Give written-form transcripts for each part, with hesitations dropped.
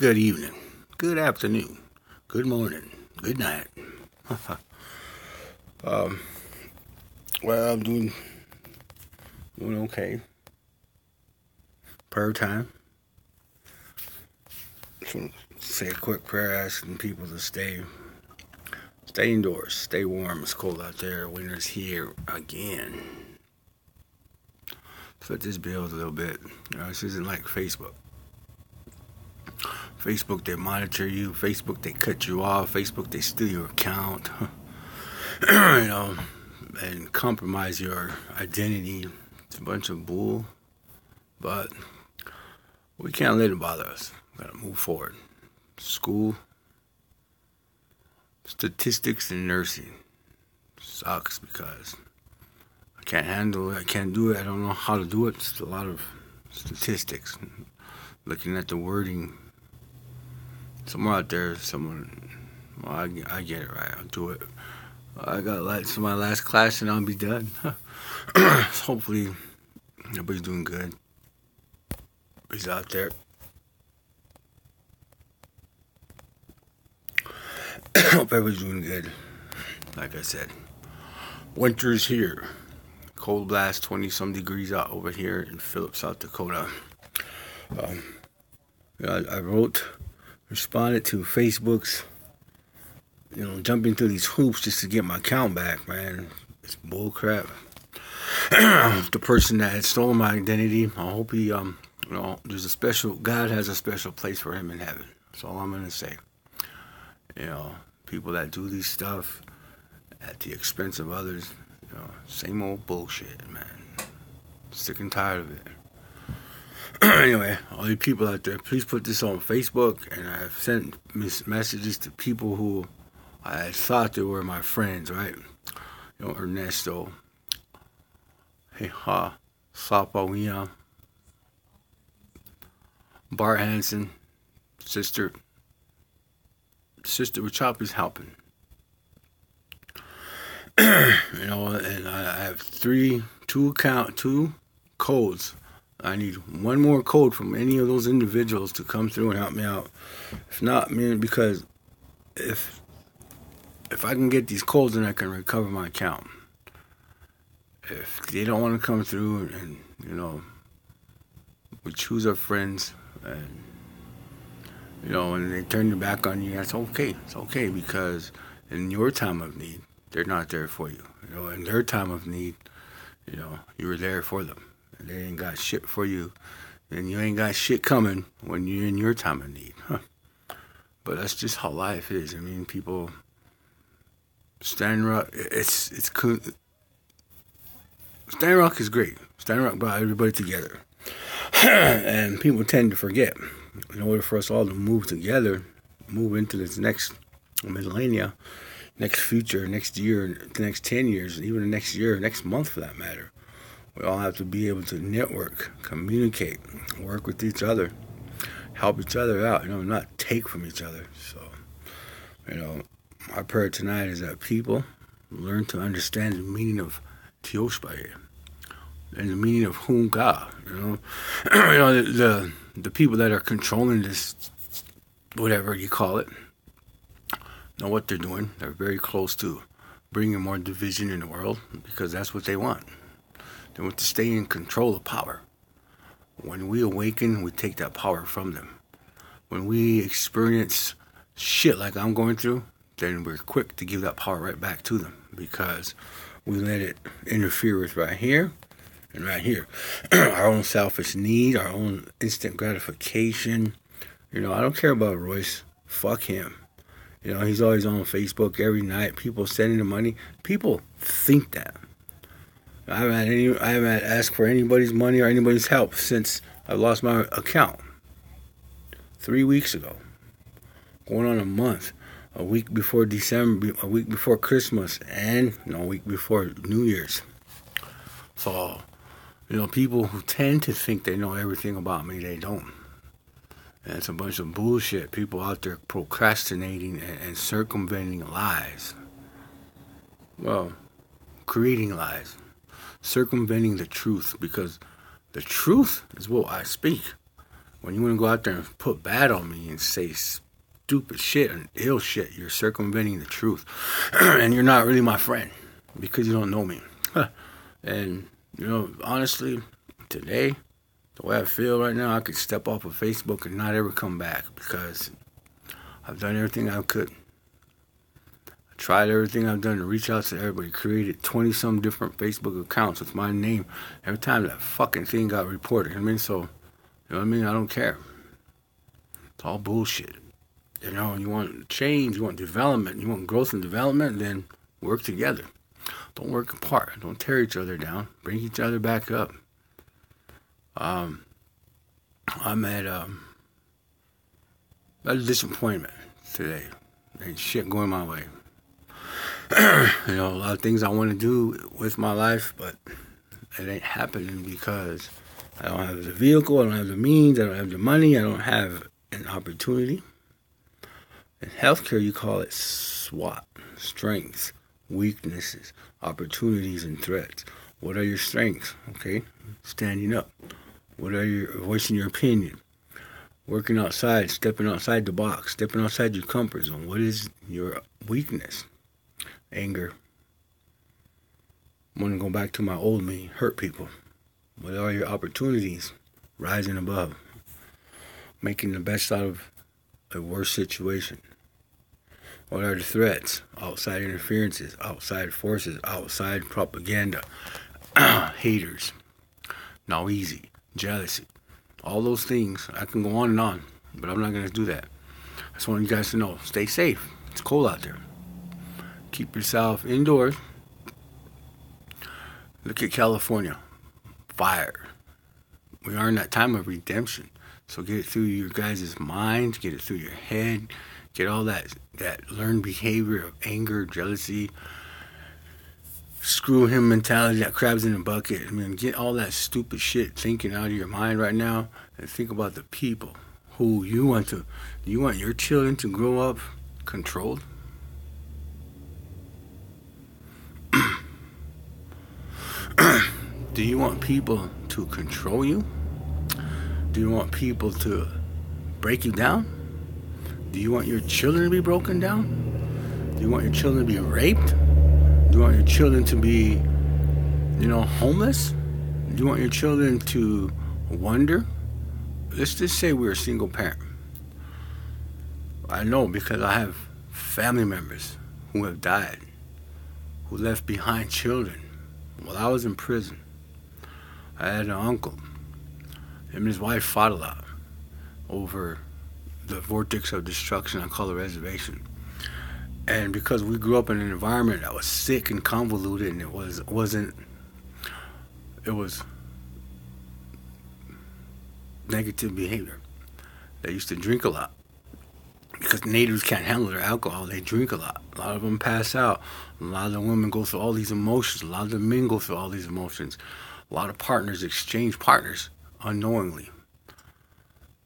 Good evening, good afternoon, good morning, good night. um, well, I'm doing okay. Prayer time. So say a quick prayer asking people to stay indoors, stay warm. It's cold out there. Winter's here again. So this builds a little bit. This isn't like Facebook. Facebook, they monitor you. Facebook, they cut you off. Facebook, they steal your account. And compromise your identity. It's a bunch of bull. But we can't let it bother us. We gotta move forward. School, statistics, and nursing sucks because I can't handle it. I can't do it. I don't know how to do it. It's a lot of statistics. Looking at the wording. Somewhere out there, well, I get it right. I'll do it. I got my last class and I'll be done. Hopefully, everybody's doing good. Everybody's out there. Hope everybody's doing good. Like I said, winter's here. Cold blast, 20-some degrees out over here in Phillips, South Dakota. I responded to Facebook's, jumping through these hoops just to get my account back, man. It's bullcrap. The person that had stolen my identity, I hope he, God has a special place for him in heaven. That's all I'm going to say. People that do these stuff at the expense of others, same old bullshit, man. Sick and tired of it. Anyway, all you people out there, please put this on Facebook. And I've sent messages to people who I thought they were my friends, right? Ernesto, Sapawia, Bart Hansen, Sister Wachope's helping. And I have two codes. I need one more code from any of those individuals to come through and help me out. If not, because if I can get these codes, then I can recover my account. If they don't want to come through and we choose our friends and, when they turn their back on you, that's okay. It's okay because in your time of need, they're not there for you. In their time of need, you were there for them. They ain't got shit for you, and you ain't got shit coming when you're in your time of need. But that's just how life is. People Stand Rock. It's cool. Stand Rock is great. Stand Rock brought everybody together, and people tend to forget. In order for us all to move together, move into this next millennia, next future, next year, the next 10 years, even the next year, next month for that matter. We all have to be able to network, communicate, work with each other, help each other out, not take from each other. So, my prayer tonight is that people learn to understand the meaning of Tioshpaye and the meaning of Hunga. The people that are controlling this, whatever you call it, know what they're doing. They're very close to bringing more division in the world because that's what they want. They want to stay in control of power. When we awaken, we take that power from them. When we experience shit like I'm going through, then we're quick to give that power right back to them because we let it interfere with right here and right here. Our own selfish need, our own instant gratification. I don't care about Royce. Fuck him. He's always on Facebook every night. People sending him money. People think that. I haven't asked for anybody's money or anybody's help since I lost my account 3 weeks ago. Going on a month, a week before December, a week before Christmas, and a week before New Year's. So, people who tend to think they know everything about me, they don't. And it's a bunch of bullshit. People out there procrastinating and circumventing lies. Well, creating lies. Circumventing the truth, because the truth is what I speak. When you want to go out there and put bad on me and say stupid shit and ill shit, you're circumventing the truth. And you're not really my friend because you don't know me. And, honestly, today, the way I feel right now, I could step off of Facebook and not ever come back because I've done everything I could. I tried everything I've done to reach out to everybody. Created 20-some different Facebook accounts with my name. Every time that fucking thing got reported. So, I don't care. It's all bullshit. You want change, you want development, you want growth and development, then work together. Don't work apart. Don't tear each other down. Bring each other back up. I'm at a disappointment today. Ain't shit going my way. A lot of things I want to do with my life, but it ain't happening because I don't have the vehicle, I don't have the means, I don't have the money, I don't have an opportunity. In healthcare, you call it SWOT, strengths, weaknesses, opportunities, and threats. What are your strengths? Okay, standing up. What are your voicing your opinion? Working outside, stepping outside the box, stepping outside your comfort zone. What is your weakness? Anger. I want to go back to my old me, hurt people. What are your opportunities? Rising above. Making the best out of a worse situation. What are the threats? Outside interferences, outside forces, outside propaganda, haters, now easy, jealousy. All those things, I can go on, but I'm not going to do that. I just want you guys to know, stay safe. It's cold out there. Keep yourself indoors. Look at California. Fire. We are in that time of redemption. So get it through your guys' minds, get it through your head, get all that learned behavior of anger, jealousy, screw him mentality, that crab's in the bucket. Get all that stupid shit thinking out of your mind right now and think about the people who you want your children to grow up controlled. Do you want people to control you? Do you want people to break you down? Do you want your children to be broken down? Do you want your children to be raped? Do you want your children to be, homeless? Do you want your children to wonder? Let's just say we're a single parent. I know because I have family members who have died, who left behind children. While I was in prison, I had an uncle. Him and his wife fought a lot over the vortex of destruction I call the reservation. And because we grew up in an environment that was sick and convoluted, and it was negative behavior. They used to drink a lot. Because natives can't handle their alcohol, they drink a lot. A lot of them pass out. A lot of the women go through all these emotions. A lot of the men go through all these emotions. A lot of partners exchange partners unknowingly.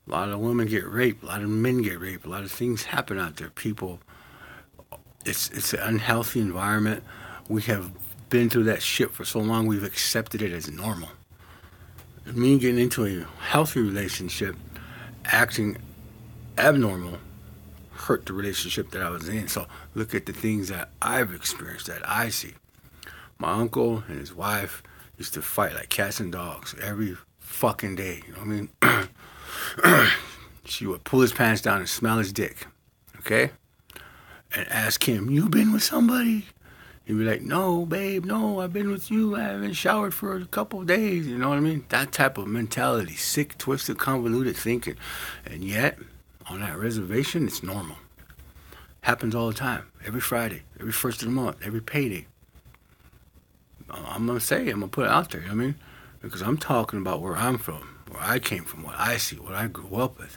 A lot of women get raped. A lot of men get raped. A lot of things happen out there. People, it's an unhealthy environment. We have been through that shit for so long, we've accepted it as normal. Me getting into a healthy relationship, acting abnormal, hurt the relationship that I was in. So look at the things that I've experienced, that I see. My uncle and his wife used to fight like cats and dogs every fucking day. You know what I mean? She would pull his pants down and smell his dick. Okay? And ask him, "You been with somebody?" He'd be like, "No, babe, no, I've been with you. I haven't showered for a couple of days." You know what I mean? That type of mentality. Sick, twisted, convoluted thinking. And yet, on that reservation, it's normal. Happens all the time. Every Friday, every first of the month, every payday. I'm going to put it out there, you know what I mean? Because I'm talking about where I'm from, where I came from, what I see, what I grew up with,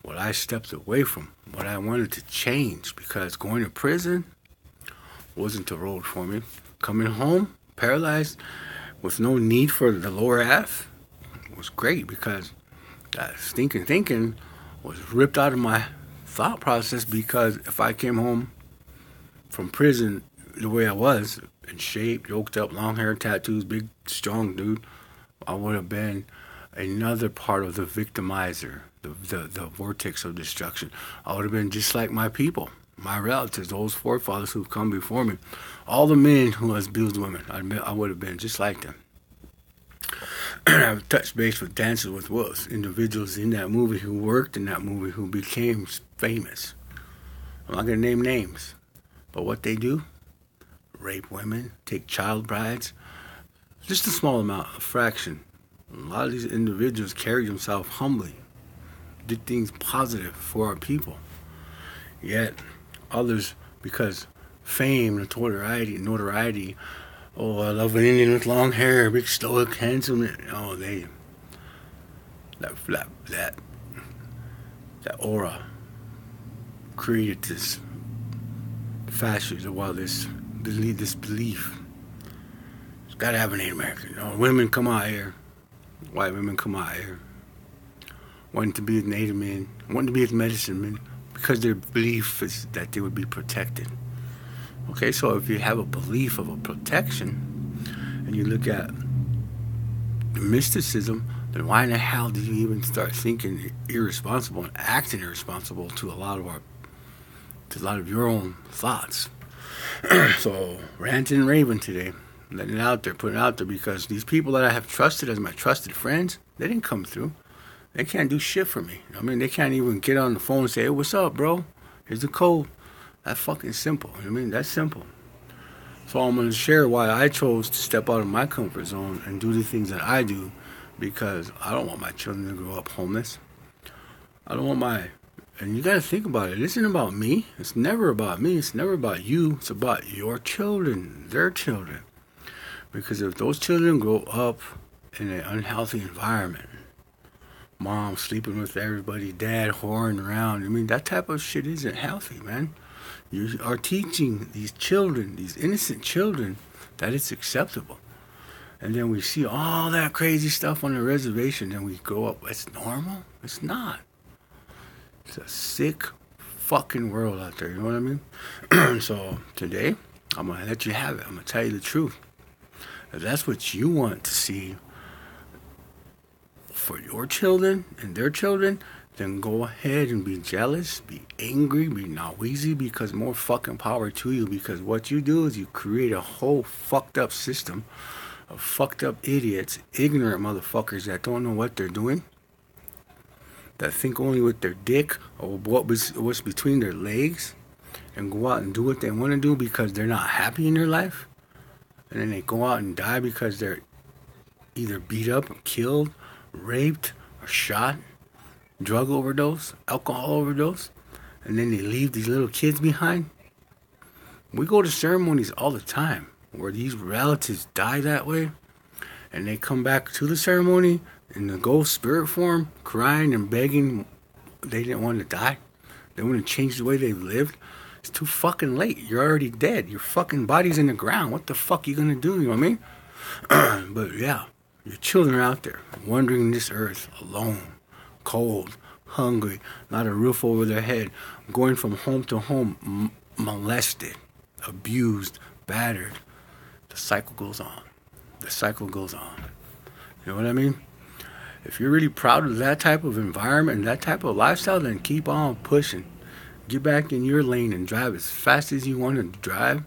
what I stepped away from, what I wanted to change. Because going to prison wasn't the road for me. Coming home, paralyzed, with no need for the lower half, was great because that stinking thinking was ripped out of my thought process. Because if I came home from prison the way I was, in shape, yoked up, long hair, tattoos, big, strong dude, I would have been another part of the victimizer, the vortex of destruction. I would have been just like my people, my relatives, those forefathers who've come before me, all the men who has abused women. I would have been just like them. I've touched base with Dances with Wolves, individuals in that movie who worked in that movie who became famous. I'm not going to name names, but what they do, rape women, take child brides, just a small amount, a fraction. A lot of these individuals carry themselves humbly, did things positive for our people. Yet others, because fame, notoriety, oh, I love an Indian with long hair, big stoic, handsome. Oh, that aura created this fascism. While this belief, it's got to have an Native American. Oh, women come out here, white women come out here, wanting to be as Native men, wanting to be as medicine men, because their belief is that they would be protected. Okay, so if you have a belief of a protection, and you look at the mysticism, then why in the hell do you even start thinking irresponsible and acting irresponsible to a lot of your own thoughts? So, ranting and raving today, letting it out there, putting it out there, because these people that I have trusted as my trusted friends, they didn't come through. They can't do shit for me. I mean, they can't even get on the phone and say, hey, what's up, bro? Here's the code. That's fucking simple. I mean, that's simple. So I'm going to share why I chose to step out of my comfort zone and do the things that I do, because I don't want my children to grow up homeless. I don't want and you got to think about it. It isn't about me. It's never about me. It's never about you. It's about your children, their children. Because if those children grow up in an unhealthy environment, mom sleeping with everybody, dad whoring around, I mean, that type of shit isn't healthy, man. You are teaching these children, these innocent children, that it's acceptable. And then we see all that crazy stuff on the reservation, and we grow up, it's normal? It's not. It's a sick fucking world out there, you know what I mean? So today, I'm going to let you have it. I'm going to tell you the truth. If that's what you want to see for your children and their children, then go ahead and be jealous, be angry, be noisy, because more fucking power to you. Because what you do is you create a whole fucked up system of fucked up idiots, ignorant motherfuckers that don't know what they're doing, that think only with their dick or what's between their legs, and go out and do what they want to do because they're not happy in their life. And then they go out and die because they're either beat up or killed, raped or shot, drug overdose, alcohol overdose, and then they leave these little kids behind. We go to ceremonies all the time where these relatives die that way, and they come back to the ceremony in the ghost spirit form, crying and begging they didn't want to die. They want to change the way they lived. It's too fucking late. You're already dead. Your fucking body's in the ground. What the fuck you gonna do? You know what I mean? But yeah, your children are out there wandering this earth alone, cold, hungry, not a roof over their head, going from home to home, molested, abused, battered. The cycle goes on. The cycle goes on. You know what I mean? If you're really proud of that type of environment and that type of lifestyle, then keep on pushing. Get back in your lane and drive as fast as you want to drive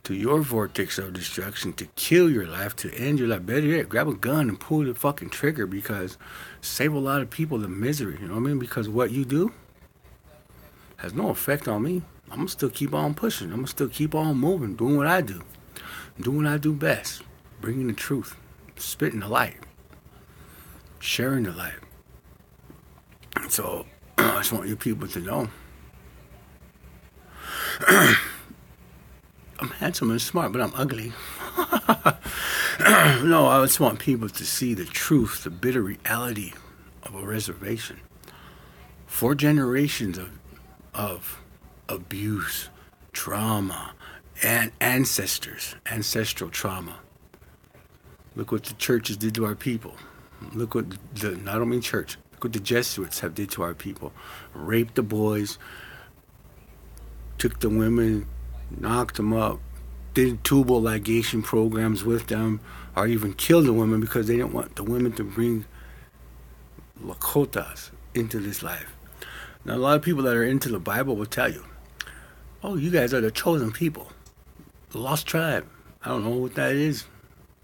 to your vortex of destruction, to kill your life, to end your life. Better yet, grab a gun and pull the fucking trigger, because save a lot of people the misery. You know what I mean? Because what you do has no effect on me. I'm going to still keep on pushing. I'm going to still keep on moving, doing what I do. Doing what I do best. Bringing the truth. Spitting the light. Sharing the light. So, I just want you people to know. I'm handsome and smart, but I'm ugly. No, I just want people to see the truth, the bitter reality of a reservation. 4 generations of abuse, trauma, and ancestral trauma. Look what the churches did to our people. Look what I don't mean church. Look what the Jesuits have did to our people. Raped the boys, took the women, knocked them up, did tubal ligation programs with them, or even killed the women because they didn't want the women to bring Lakotas into this life. Now, a lot of people that are into the Bible will tell you, oh, you guys are the chosen people, the lost tribe. I don't know what that is.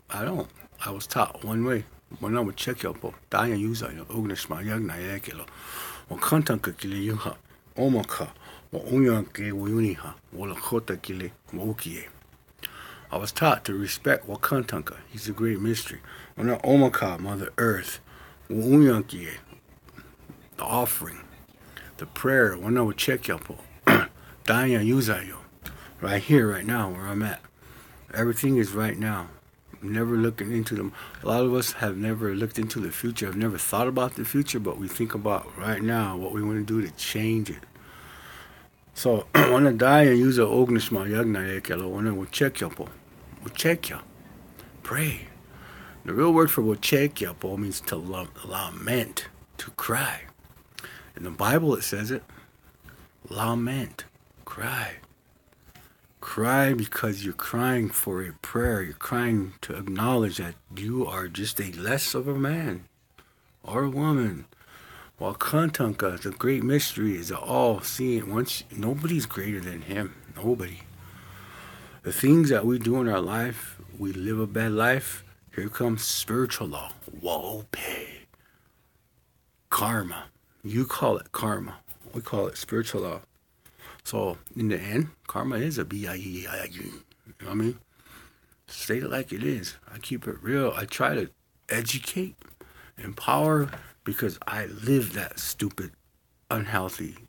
I don't. I was taught one way. When I would check your po, Daya Yuza, Ugnashma Yagna Yakilo, or Kantanka Kili Yuha, Omaka, or Unyanke Wuniha, or Lakota Kili, Wokie. I was taught to respect Wakantanka. He's a great mystery. When Omaka, Mother Earth, Unyanke, the offering, the prayer, when I would check your po, Daya Yuzayo, right here, right now, where I'm at. Everything is right now. Never looking into them. A lot of us have never looked into the future, have never thought about the future, but we think about right now what we want to do to change it. So, when I die and use a ognishma yagna ekelo, when I will check yapo, pray. The real word for check yapo means to lament, to cry. In the Bible it says it, lament, cry. Cry because you're crying for a prayer. You're crying to acknowledge that you are just a less of a man or a woman. While Kantanka, the great mystery, is all-seeing. Nobody's greater than him. Nobody. The things that we do in our life, we live a bad life. Here comes spiritual law. Waoope. Karma. You call it karma. We call it spiritual law. So, in the end, karma is a B-I-E-I-I. You know what I mean? State it like it is. I keep it real. I try to educate, empower, because I live that stupid, unhealthy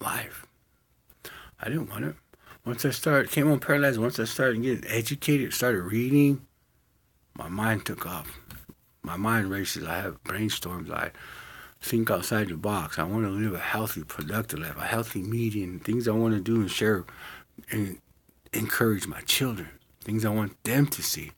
life. I didn't want it. Once I came on Paralyzed, once I started getting educated, started reading, my mind took off. My mind races. I have brainstorms. I think outside the box. I want to live a healthy, productive life, a healthy median, things I want to do and share and encourage my children, things I want them to see,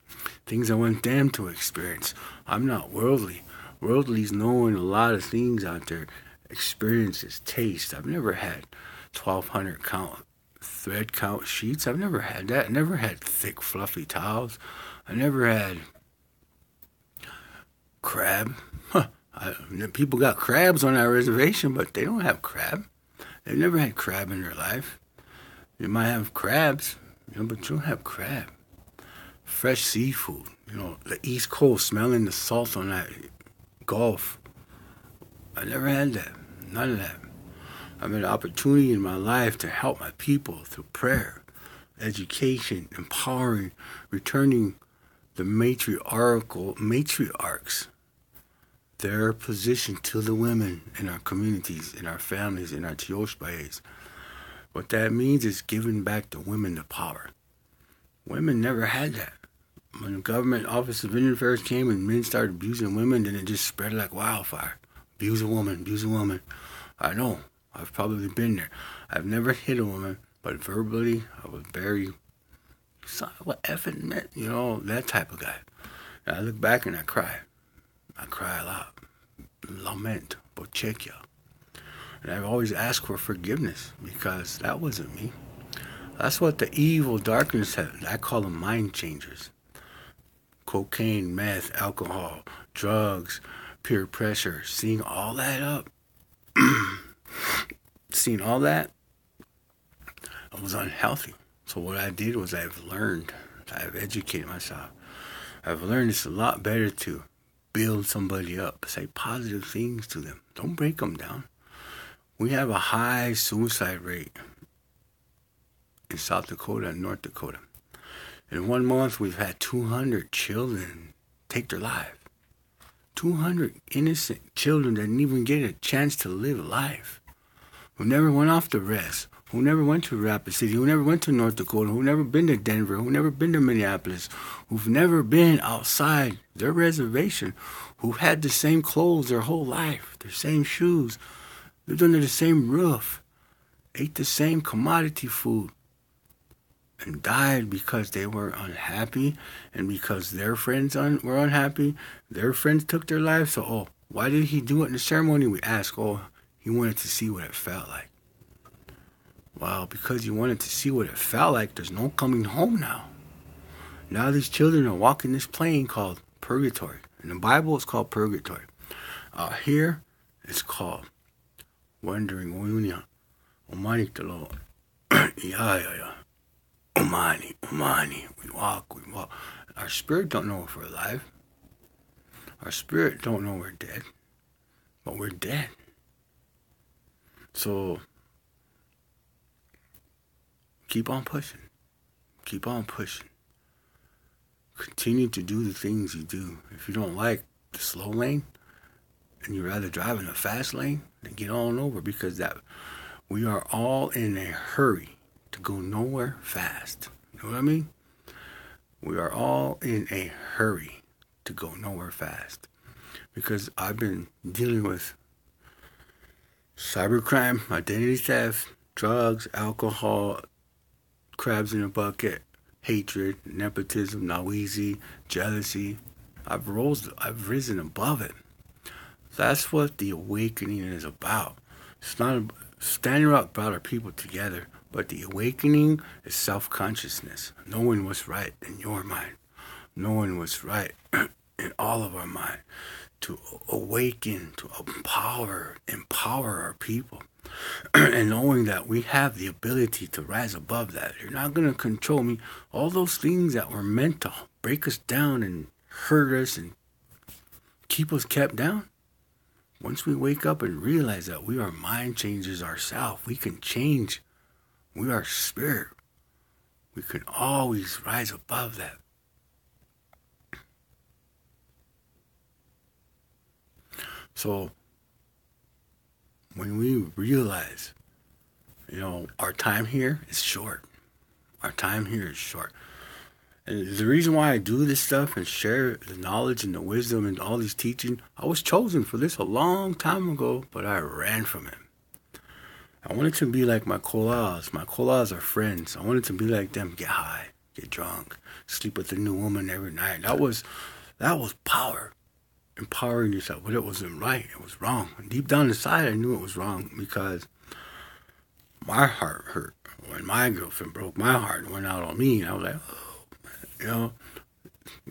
things I want them to experience. I'm not worldly. Worldly's knowing a lot of things out there, experiences, taste. I've never had 1,200 count thread count sheets. I've never had that. I never had thick, fluffy towels. I never had crab. People got crabs on our reservation, but they don't have crab. They've never had crab in their life. You might have crabs, but you don't have crab. Fresh seafood, the East Coast, smelling the salt on that Gulf. I never had that. None of that. I've had an opportunity in my life to help my people through prayer, education, empowering, returning the matriarchs, their position to the women in our communities, in our families, in our tioshbayes. What that means is giving back to women the power. Women never had that. When the government Office of Indian Affairs came and men started abusing women, then it just spread like wildfire. Abuse a woman, abuse a woman. I know. I've probably been there. I've never hit a woman, but verbally, I was very, what effing meant, that type of guy. And I look back and I cry. I cry a lot. Lament, bochekia. And I've always asked for forgiveness because that wasn't me. That's what the evil darkness had. I call them mind changers. Cocaine, meth, alcohol, drugs, peer pressure, seeing all that up. Seeing all that, I was unhealthy. So what I did was I've educated myself. I've learned it's a lot better to build somebody up, say positive things to them. Don't break them down. We have a high suicide rate in South Dakota and North Dakota. In 1 month, we've had 200 children take their life. 200 innocent children that didn't even get a chance to live life, who never went off the rest, who never went to Rapid City, who never went to North Dakota, who never been to Denver, who never been to Minneapolis, who've never been outside their reservation, who had the same clothes their whole life, their same shoes, lived under the same roof, ate the same commodity food, and died because they were unhappy and because their friends were unhappy. Their friends took their lives. So, why did he do it in the ceremony? We ask, he wanted to see what it felt like. Well, because he wanted to see what it felt like, there's no coming home now. Now these children are walking this plane called purgatory. In the Bible, it's called purgatory. Out here, it's called wandering Unya. Omani talo. Yeah. Omani. We walk. Our spirit don't know if we're alive. Our spirit don't know we're dead. But we're dead. So, keep on pushing. Keep on pushing. Continue to do the things you do. If you don't like the slow lane, and you'd rather drive in a fast lane, then get on over, because that we are all in a hurry to go nowhere fast. You know what I mean? We are all in a hurry to go nowhere fast. Because I've been dealing with cybercrime, identity theft, drugs, alcohol, crabs in a bucket, hatred, nepotism, naweezy, jealousy. I've risen above it. That's what the awakening is about. It's not standing up about our people together, but the awakening is self-consciousness, knowing what's right in your mind, knowing what's right in all of our mind, to awaken, to empower our people, and knowing that we have the ability to rise above that. You're not going to control me. All those things that were meant to break us down and hurt us and keep us kept down, once we wake up and realize that we are mind changers ourselves, we can change. We are spirit. We can always rise above that. So, when we realize, our time here is short. Our time here is short. And the reason why I do this stuff and share the knowledge and the wisdom and all these teaching, I was chosen for this a long time ago, but I ran from it. I wanted to be like my koalas. My koalas are friends. I wanted to be like them, get high, get drunk, sleep with a new woman every night. That was power. Empowering yourself. But it wasn't right. It was wrong. And deep down inside, I knew it was wrong, because my heart hurt when my girlfriend broke my heart and went out on me. And I was like,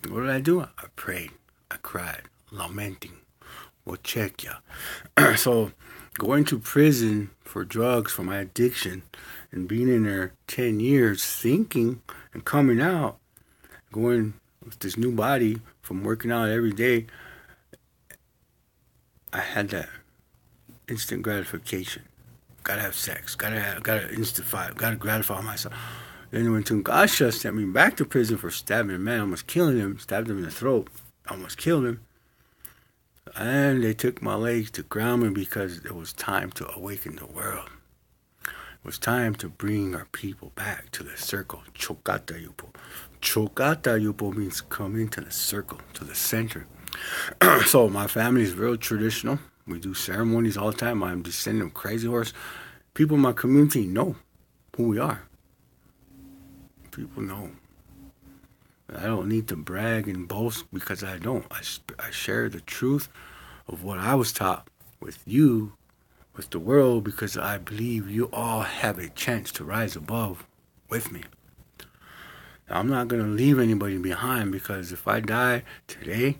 what did I do? I prayed. I cried, lamenting. We'll check ya. So, going to prison for drugs, for my addiction, and being in there 10 years, thinking and coming out, going with this new body from working out every day, I had that instant gratification. Gotta have sex. Gotta gratify myself. Then when Tungasha sent me back to prison for stabbing a man, almost killing him, stabbed him in the throat, almost killed him. And they took my legs to ground me, because it was time to awaken the world. It was time to bring our people back to the circle. Chokata yupo. Chokata yupo means come into the circle, to the center. So my family is real traditional. We do ceremonies all the time. I'm descendant of Crazy Horse. People in my community know who we are. People know. I don't need to brag and boast, because I don't. I share the truth of what I was taught with you, with the world, because I believe you all have a chance to rise above with me. Now, I'm not going to leave anybody behind, because if I die today,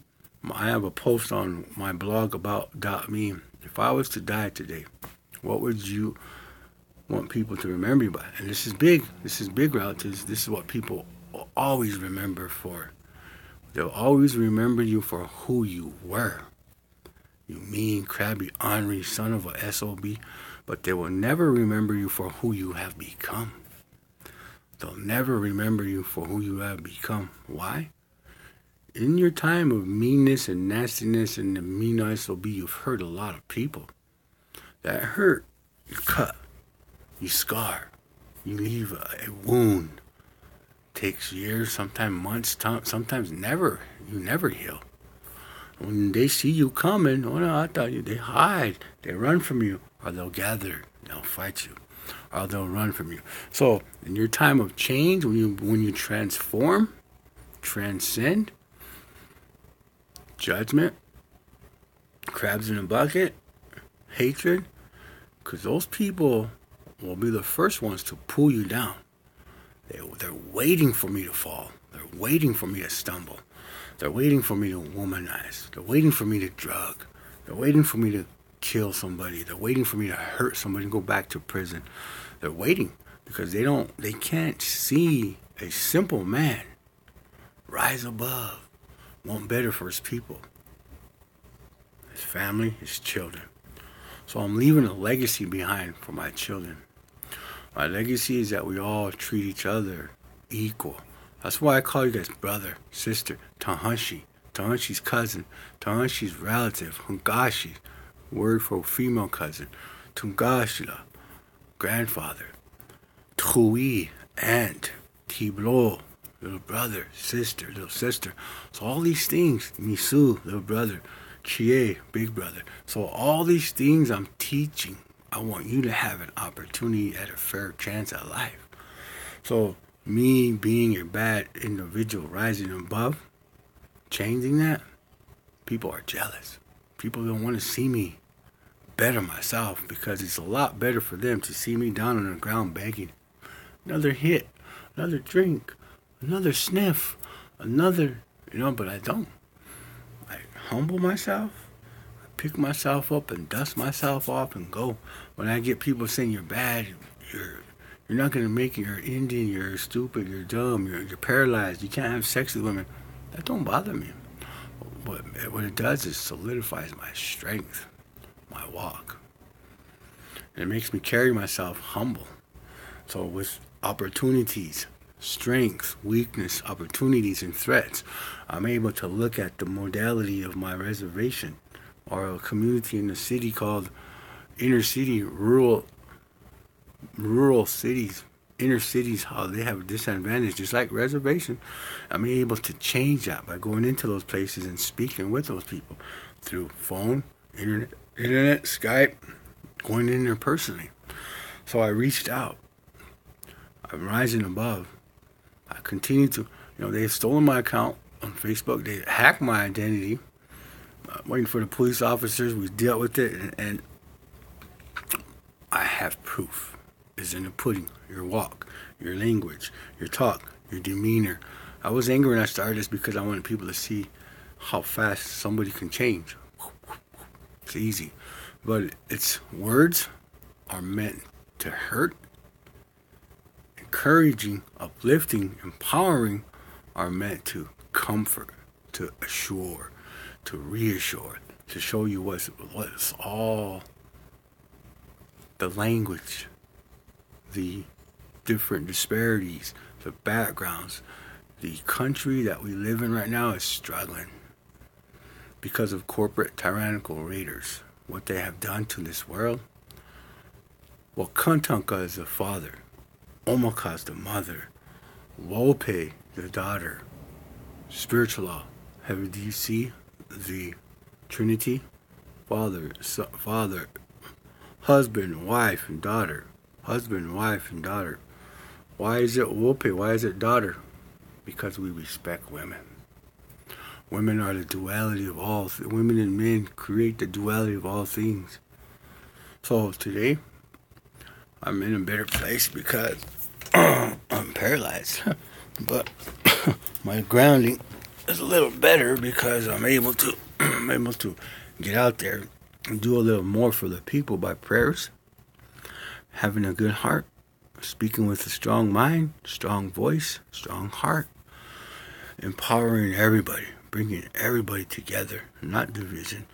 I have a post on my blog about me. If I was to die today, what would you want people to remember you by? And this is big. This is big, relatives. This is what people will always remember for. They'll always remember you for who you were. You mean, crabby, ornery son of a SOB. But they will never remember you for who you have become. They'll never remember you for who you have become. Why? In your time of meanness and nastiness and the mean SOB, you've hurt a lot of people. That hurt, you cut, you scar, you leave a wound. Takes years, sometimes months, sometimes never. You never heal. When they see you coming, they hide, they run from you, or they'll gather, they'll fight you, or they'll run from you. So, in your time of change, when you transform, transcend, judgment, crabs in a bucket, hatred, because those people will be the first ones to pull you down. They're waiting for me to fall. They're waiting for me to stumble. They're waiting for me to womanize. They're waiting for me to drug. They're waiting for me to kill somebody. They're waiting for me to hurt somebody and go back to prison. They're waiting because they can't see a simple man rise above, want better for his people, his family, his children. So I'm leaving a legacy behind for my children. My legacy is that we all treat each other equal. That's why I call you guys brother, sister, Tahanshi. Tahanshi's cousin, Tahanshi's relative, Hungashi, word for female cousin, Tungashila, grandfather, Tui, aunt, Tiblo, little brother, sister, little sister. So all these things, Misu, little brother, Chie, big brother. So all these things I'm teaching, I want you to have an opportunity at a fair chance at life. So me being a bad individual rising above, changing that, people are jealous. People don't want to see me better myself because it's a lot better for them to see me down on the ground begging. Another hit, another drink, another sniff, another, but I don't. I humble myself, I pick myself up and dust myself off and go. When I get people saying you're bad, you're not going to make it, you're Indian, you're stupid, you're dumb, you're paralyzed, you can't have sex with women, that don't bother me. What it does is solidifies my strength, my walk. And it makes me carry myself humble. So with opportunities, strengths, weakness, opportunities, and threats, I'm able to look at the modality of my reservation or a community in the city called inner city, rural cities, inner cities, how they have a disadvantage, just like reservation. I'm able to change that by going into those places and speaking with those people through phone, internet, Skype, going in there personally. So I reached out. I'm rising above. I continue to, they've stolen my account on Facebook. They hacked my identity. Waiting for the police officers. We dealt with it, and I have proof. It's in the pudding. Your walk, your language, your talk, your demeanor. I was angry when I started this because I wanted people to see how fast somebody can change. It's easy. But its words are meant to hurt. Encouraging, uplifting, empowering are meant to comfort, to assure, to reassure, to show you what's all the language, the different disparities, the backgrounds. The country that we live in right now is struggling because of corporate tyrannical raiders. What they have done to this world. Well, Kantanka is the father. Omaka is the mother. Waoope, the daughter. Spiritual law. Do you see the Trinity? Father, husband, wife, and daughter. Husband, wife, and daughter. Why is it waoope? Why is it daughter? Because we respect women. Women are the duality of all. Women and men create the duality of all things. So today, I'm in a better place because I'm paralyzed. But my grounding is a little better because I'm able to get out there and do a little more for the people by prayers, having a good heart, speaking with a strong mind, strong voice, strong heart, empowering everybody, bringing everybody together, not division.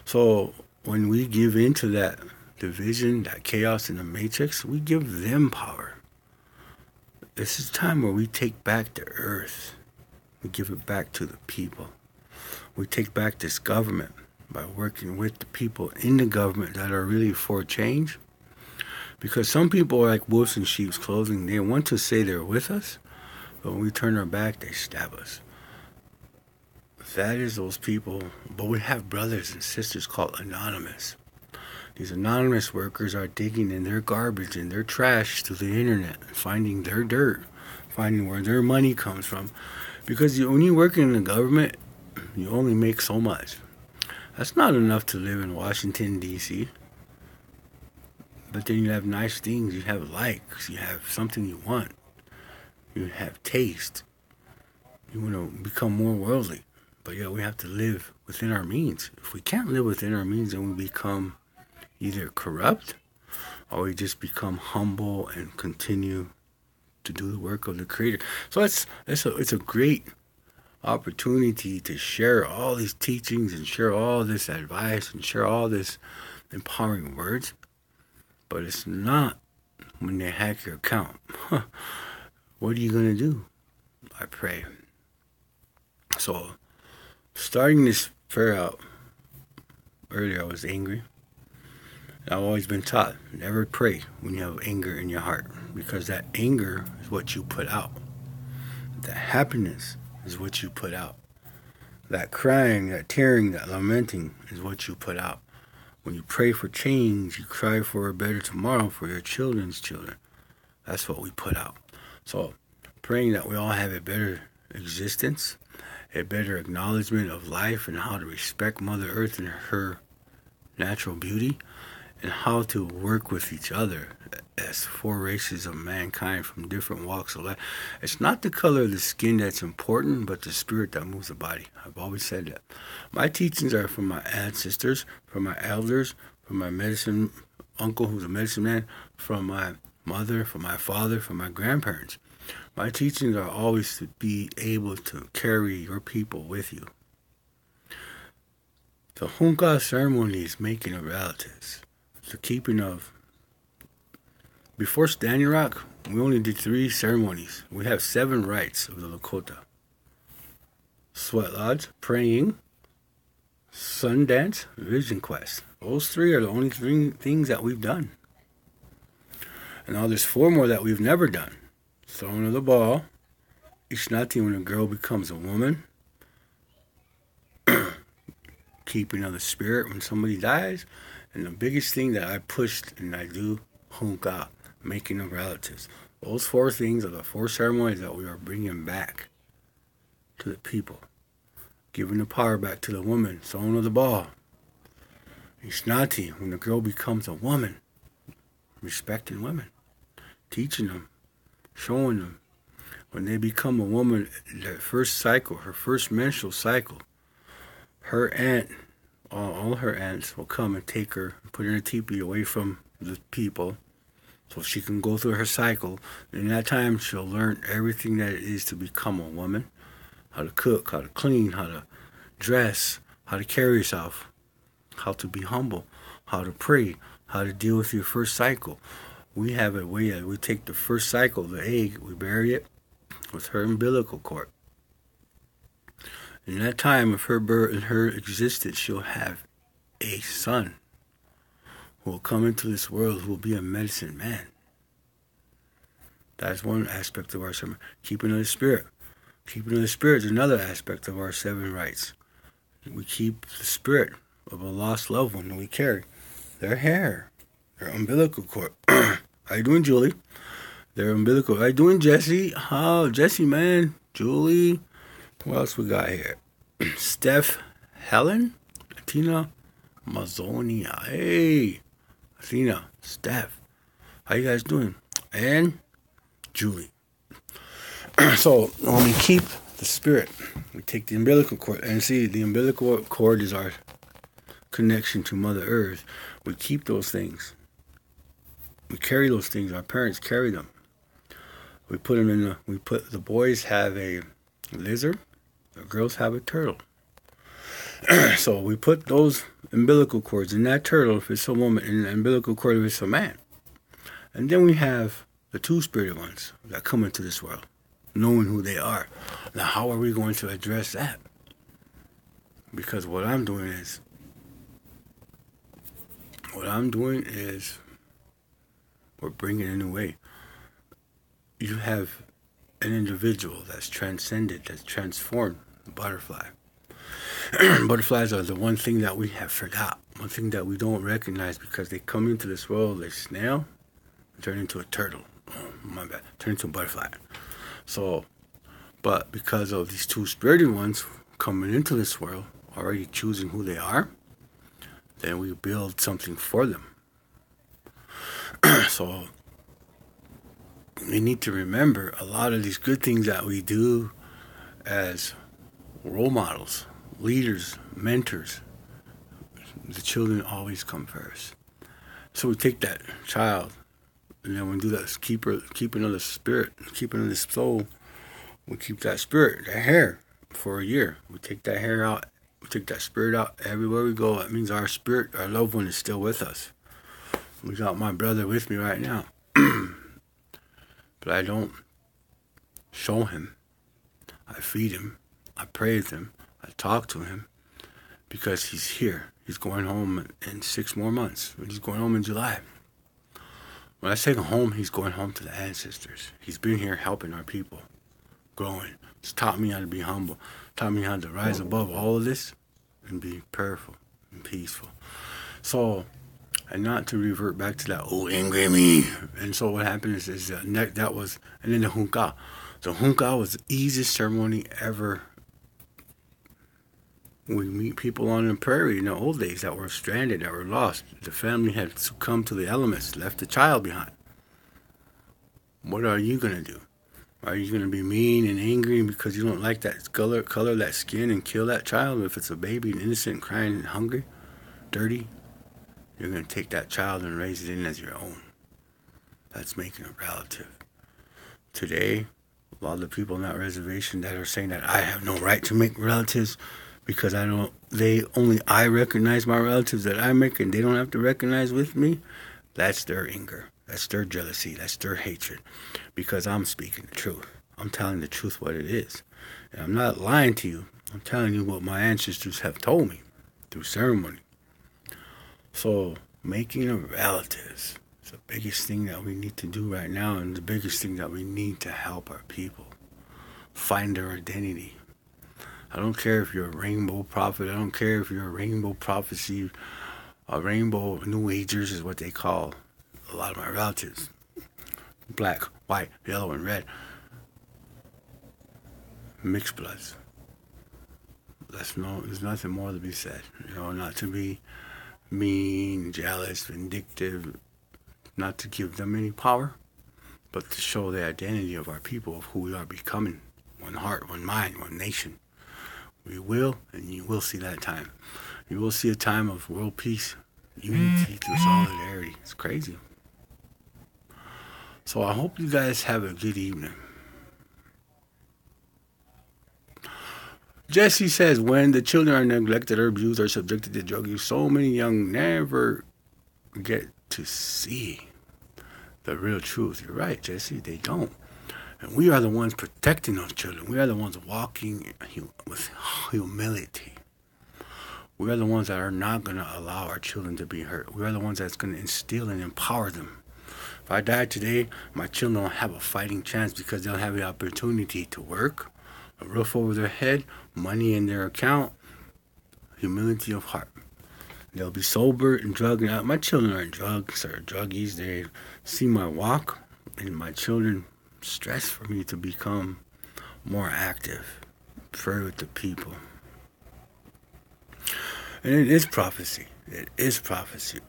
So when we give into that division, that chaos in the matrix, we give them power. This is time where we take back the earth. We give it back to the people. We take back this government by working with the people in the government that are really for change. Because some people are like wolves in sheep's clothing. They want to say they're with us, but when we turn our back, they stab us. That is those people. But we have brothers and sisters called anonymous. These anonymous workers are digging in their garbage and their trash to the internet, finding their dirt, finding where their money comes from. Because when you work in the government, you only make so much. That's not enough to live in Washington, D.C. But then you have nice things, you have likes, you have something you want. You have taste. You want to become more worldly. But yeah, we have to live within our means. If we can't live within our means, then we become either corrupt or we just become humble and continue to do the work of the Creator. So it's a great opportunity to share all these teachings and share all this advice and share all this empowering words. But it's not when they hack your account. What are you going to do? I pray. So, starting this prayer out, earlier I was angry. I've always been taught, never pray when you have anger in your heart, because that anger is what you put out. That happiness is what you put out. That crying, that tearing, that lamenting is what you put out. When you pray for change, you cry for a better tomorrow for your children's children. That's what we put out. So, praying that we all have a better existence, a better acknowledgement of life and how to respect Mother Earth and her natural beauty, and how to work with each other as four races of mankind from different walks of life. It's not the color of the skin that's important, but the spirit that moves the body. I've always said that. My teachings are from my ancestors, from my elders, from my medicine uncle who's a medicine man, from my mother, from my father, from my grandparents. My teachings are always to be able to carry your people with you. The Hunka ceremony is making of relatives. The keeping of. Before Standing Rock, we only did 3 ceremonies. We have 7 rites of the Lakota. Sweat Lodge, Praying, Sundance, Vision Quest. Those 3 are the only 3 things that we've done. And now there's 4 more that we've never done. Throwing of the Ball, Ishnati when a girl becomes a woman, Keeping of the Spirit when somebody dies, and the biggest thing that I pushed and I do, Hunka, making of relatives. Those 4 things are the 4 ceremonies that we are bringing back to the people. Giving the power back to the woman, throwing of the ball. Ishnati, when the girl becomes a woman, respecting women, teaching them, showing them. When they become a woman, their first cycle, her first menstrual cycle, her aunt, all her aunts will come and take her and put her in a teepee away from the people so she can go through her cycle. In that time, she'll learn everything that it is to become a woman, how to cook, how to clean, how to dress, how to carry yourself, how to be humble, how to pray, how to deal with your first cycle. We have a way that we take the first cycle, the egg, we bury it with her umbilical cord. In that time of her birth and her existence, she'll have a son who will come into this world who will be a medicine man. That's one aspect of our sermon. Keeping of the Spirit. Keeping of the Spirit is another aspect of our 7 rites. We keep the spirit of a lost loved one that we carry. Their hair, their umbilical cord. How you doing, Julie? Their umbilical. How you doing, Jesse? Oh, Jesse, man. Julie. What else we got here? Steph, Helen, Athena, Mazonia. Hey, Athena, Steph. How you guys doing? And Julie. So when we keep the spirit, we take the umbilical cord. And see, the umbilical cord is our connection to Mother Earth. We keep those things. We carry those things. Our parents carry them. We put them in the boys have a lizard. The girls have a turtle. So we put those umbilical cords in that turtle if it's a woman, and the umbilical cord if it's a man. And then we have the 2 spirited ones that come into this world, knowing who they are. Now, how are we going to address that? Because what I'm doing is we're bringing a new way. You have an individual that's transcended, that's transformed, the butterfly. Butterflies are the one thing that we have forgot, one thing that we don't recognize because they come into this world, they snail, turn into a turtle. Oh, my bad. Turn into a butterfly. So, but because of these 2 spirited ones coming into this world, already choosing who they are, then we build something for them. So, we need to remember a lot of these good things that we do as role models. leaders, mentors, the children always come first. So we take that child, and then we do that keeping of the spirit, keeping of the soul. We keep that spirit, that hair, for a year. We take that hair out, we take that spirit out everywhere we go. That means our spirit, our loved one is still with us. We got my brother with me right now. But I don't show him. I feed him. I pray with him. I talk to him. Because he's here. He's going home in 6 more months. He's going home in July. When I say home, he's going home to the ancestors. He's been here helping our people, growing. It's taught me how to be humble. Taught me how to rise above all of this and be prayerful and peaceful. So, and not to revert back to that old angry me. And so what happened is that was, and then the hunka. The hunka was the easiest ceremony ever. We meet people on the prairie in the old days that were stranded, that were lost. The family had succumbed to the elements, left the child behind. What are you going to do? Are you going to be mean and angry because you don't like that color, that skin, and kill that child if it's a baby, innocent, crying, and hungry, dirty? You're going to take that child and raise it in as your own. That's making a relative. Today, a lot of the people on that reservation that are saying that I have no right to make relatives, because I recognize my relatives that I make and they don't have to recognize with me. That's their anger. That's their jealousy. That's their hatred. Because I'm speaking the truth. I'm telling the truth what it is. And I'm not lying to you. I'm telling you what my ancestors have told me through ceremony. So making of relatives is the biggest thing that we need to do right now, and the biggest thing that we need to help our people find their identity. I don't care if you're a rainbow prophet. I don't care if you're a rainbow prophecy. A rainbow New Agers is what they call a lot of my relatives. Black, white, yellow, and red. Mixed bloods. There's nothing more to be said. Not to be mean, jealous, vindictive. Not to give them any power, but to show the identity of our people, of who we are becoming. One heart, one mind, one nation. We will, and you will see that time. You will see a time of world peace, unity through solidarity. It's crazy. So I hope you guys have a good evening. Jesse says, when the children are neglected or abused or subjected to drug use, so many young never get to see the real truth. You're right, Jesse. They don't. And we are the ones protecting those children. We are the ones walking with humility. We are the ones that are not going to allow our children to be hurt. We are the ones that's going to instill and empower them. If I die today, my children don't have a fighting chance because they'll have the opportunity to work, a roof over their head, money in their account, humility of heart. They'll be sober and drugged out. My children aren't drugs or druggies. They see my walk, and my children stress for me to become more active, pray with the people. And it is prophecy. It is prophecy.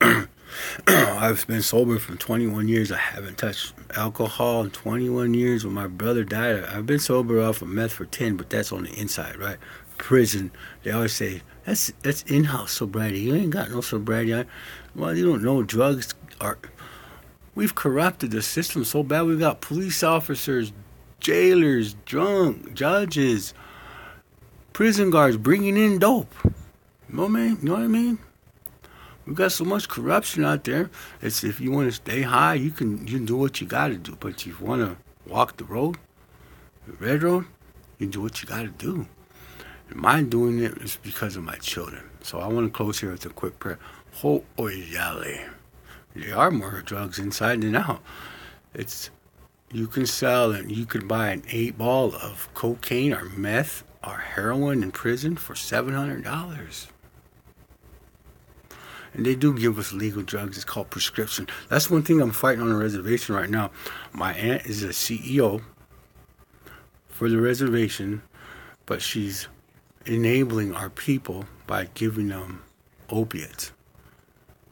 I've been sober for 21 years. I haven't touched alcohol in 21 years. When my brother died, I've been sober off of meth for 10, but that's on the inside, right? Prison, they always say, that's in-house sobriety. You ain't got no sobriety. Well, you don't know drugs are... We've corrupted the system so bad. We've got police officers, jailers, drunk, judges, prison guards bringing in dope. You know what I mean? We've got so much corruption out there. It's if you want to stay high, you can do what you got to do. But if you want to walk the road, the red road, you do what you got to do. And my doing it is because of my children. So I want to close here with a quick prayer. Ho oyale. There are more drugs inside than out. You can sell and you could buy an 8-ball of cocaine or meth or heroin in prison for $700. And they do give us legal drugs. It's called prescription. That's one thing I'm fighting on the reservation right now. My aunt is a CEO for the reservation, but she's enabling our people by giving them opiates,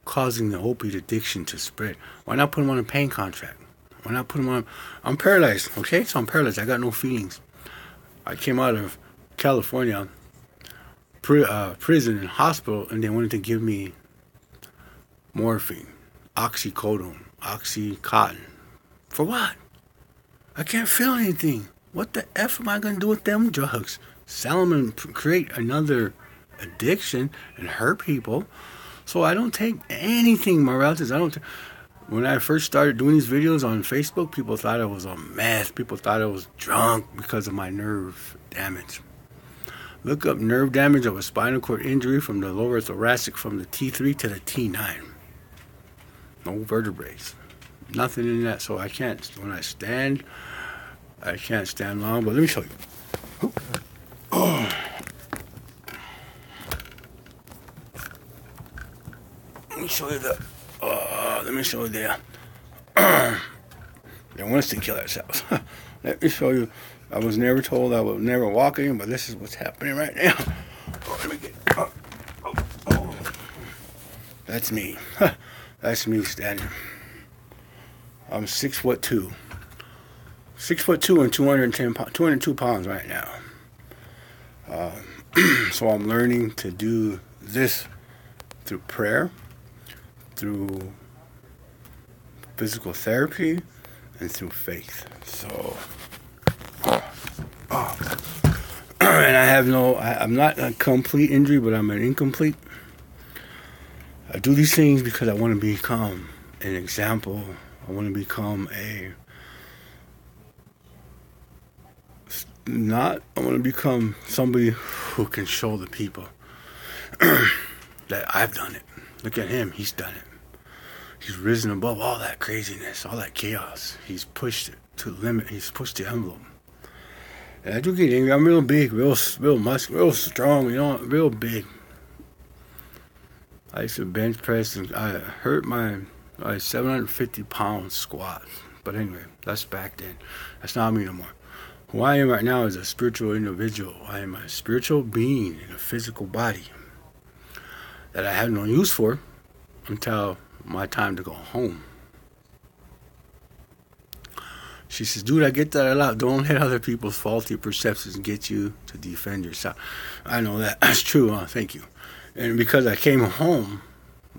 causing the opiate addiction to spread. Why not put them on a pain contract? Why not put them on... I'm paralyzed, okay? So I'm paralyzed. I got no feelings. I came out of California prison and hospital, and they wanted to give me morphine, oxycodone, oxycontin. For what? I can't feel anything. What the F am I going to do with them drugs? Sell them and create another addiction and hurt people. So I don't take anything, my relatives. When I first started doing these videos on Facebook, people thought I was on meth. People thought I was drunk because of my nerve damage. Look up nerve damage of a spinal cord injury from the lower thoracic from the T3 to the T9. No vertebrae. Nothing in that. So I can't, when I stand, I can't stand long. But let me show you. Oh. Let me show you the. Let me show you the. They want us to kill ourselves. Let me show you. I was never told I was never walking, but this is what's happening right now. Oh, let me get. Oh. That's me. That's me standing. I'm 6'2". 6'2" and 202 pounds right now. So I'm learning to do this through prayer, through physical therapy, and through faith. So, and I'm not a complete injury, but I'm an incomplete. I do these things because I want to become an example. I want to become I want to become somebody who can show the people that I've done it. Look at him, he's done it. He's risen above all that craziness, all that chaos. He's pushed it to the limit. He's pushed the envelope. And I do get angry. I'm real big, real muscular, real strong, real big. I used to bench press, and I hurt my 750-pound squat. But anyway, that's back then. That's not me no more. Who I am right now is a spiritual individual. I am a spiritual being in a physical body that I have no use for until my time to go home. She says, dude, I get that a lot. Don't let other people's faulty perceptions get you to defend yourself. I know that. That's true. Thank you. And because I came home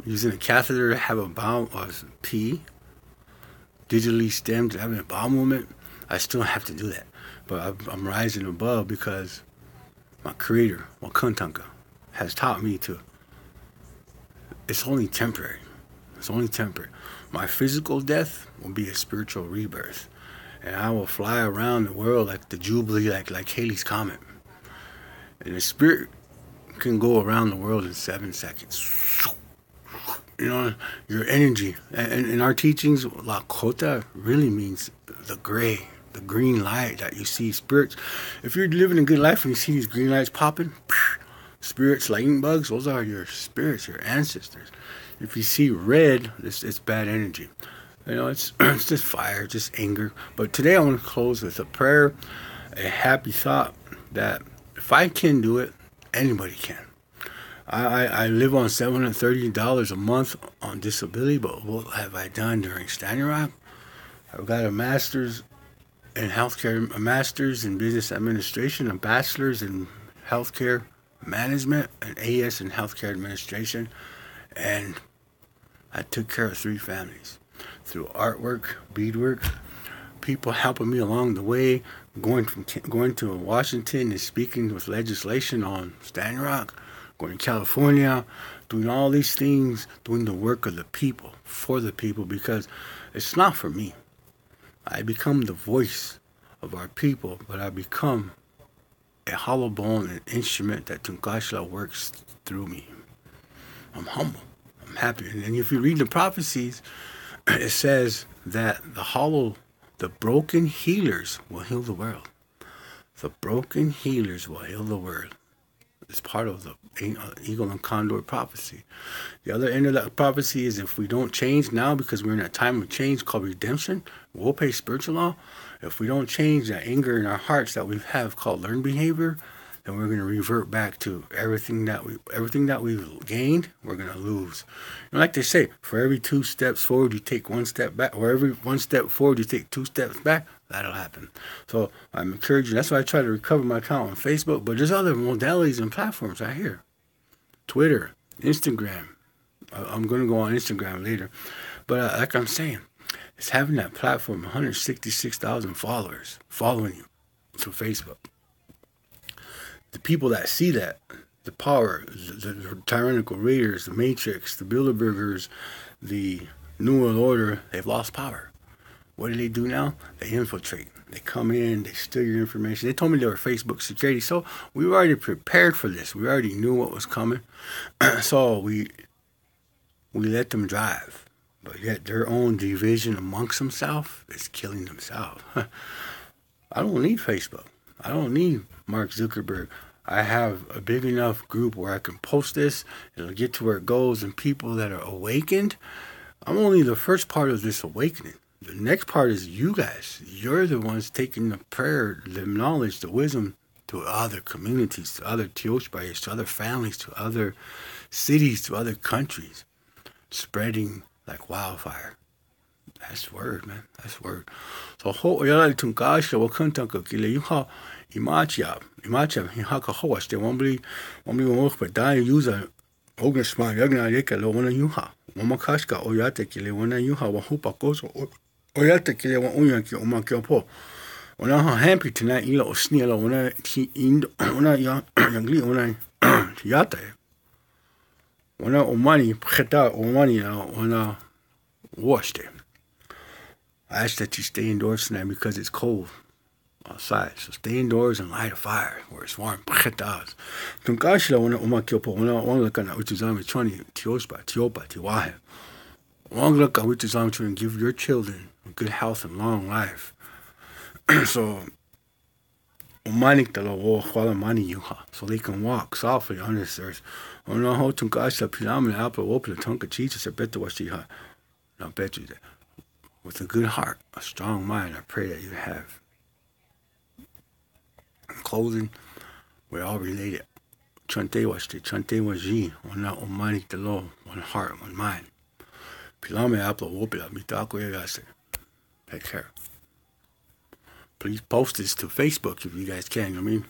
using a catheter to have a bowel pee, digitally stemmed, having a bowel movement, I still have to do that. But I'm rising above because my creator, Wakuntanka, has taught me to. It's only temporary. It's only temporary. My physical death will be a spiritual rebirth. And I will fly around the world like the Jubilee, like Halley's Comet. And the spirit can go around the world in 7 seconds. Your energy. And in our teachings, Lakota really means the gray, the green light that you see. Spirits. If you're living a good life and you see these green lights popping, spirits, lightning bugs, those are your spirits, your ancestors. If you see red, it's bad energy. It's just fire, just anger. But today I want to close with a prayer, a happy thought that if I can do it, anybody can. I live on $730 a month on disability, but what have I done during Standing Rock? I've got a master's in healthcare, a master's in business administration, a bachelor's in healthcare management, an AS in healthcare administration, and I took care of 3 families through artwork, beadwork, people helping me along the way, going to Washington and speaking with legislation on Standing Rock, going to California, doing all these things, doing the work of the people, for the people, because it's not for me. I become the voice of our people, but I become a hollow bone, an instrument that Tunkashla works through me. I'm humble. I'm happy. And if you read the prophecies, it says that the broken healers will heal the world. The broken healers will heal the world. It's part of the eagle and condor prophecy. The other end of that prophecy is if we don't change now, because we're in a time of change called redemption, waoope spiritual law, if we don't change that anger in our hearts that we have called learned behavior, then we're going to revert back to everything that we've gained. We're going to lose. And like they say, for every 2 steps forward, you take 1 step back, or every 1 step forward, you take 2 steps back. That'll happen. So I'm encouraging. That's why I try to recover my account on Facebook. But there's other modalities and platforms out here: Twitter, Instagram. I'm going to go on Instagram later. But like I'm saying, it's having that platform, 166,000 followers following you through Facebook. The people that see that, the power, the tyrannical raiders, the Matrix, the Bilderbergers, the New World Order, they've lost power. What do now? They infiltrate. They come in, they steal your information. They told me they were Facebook security, so we were already prepared for this. We already knew what was coming. So we let them drive. But yet their own division amongst themselves is killing themselves. I don't need Facebook. I don't need Mark Zuckerberg. I have a big enough group where I can post this. It'll get to where it goes, and people that are awakened. I'm only the first part of this awakening. The next part is you guys. You're the ones taking the prayer, the knowledge, the wisdom to other communities, to other Tioshbayas, to other families, to other cities, to other countries. Spreading like wildfire. That's word, man. That's word. So ho yala tunkasha wa kuntanka kile yuha imachia haka hoaste wambli wonok pa dai user ogasma yagna yeka lo wana yuha wamakashka oyate kile wana yuha wa hupa koso oyate kile wa unyanki omakyopo ona ha happy tonight ilo osniela ona ona yangli ona yate ona omani kheta omani ona washed it. I ask that you stay indoors tonight because it's cold outside. So stay indoors and light a fire where it's warm. Tunkashila ona omakyopo ona kana utuzami choni tiospa tiopa tiwahe. Long look at utuzami to and give your children good health and long life. So umanik talo wo khwala mani yuha so they can walk softly on this earth. Ona ho tunkashila pilamina apple open tunka chicha se beto washiha. Now bet you that. With a good heart, a strong mind, I pray that you have. In closing, we're all related. Chante washte, chante waji, wana omani talo, one heart, one mind. Pilame aplo wopila, mitako yagase. Take care. Please post this to Facebook if you guys can, you know what I mean?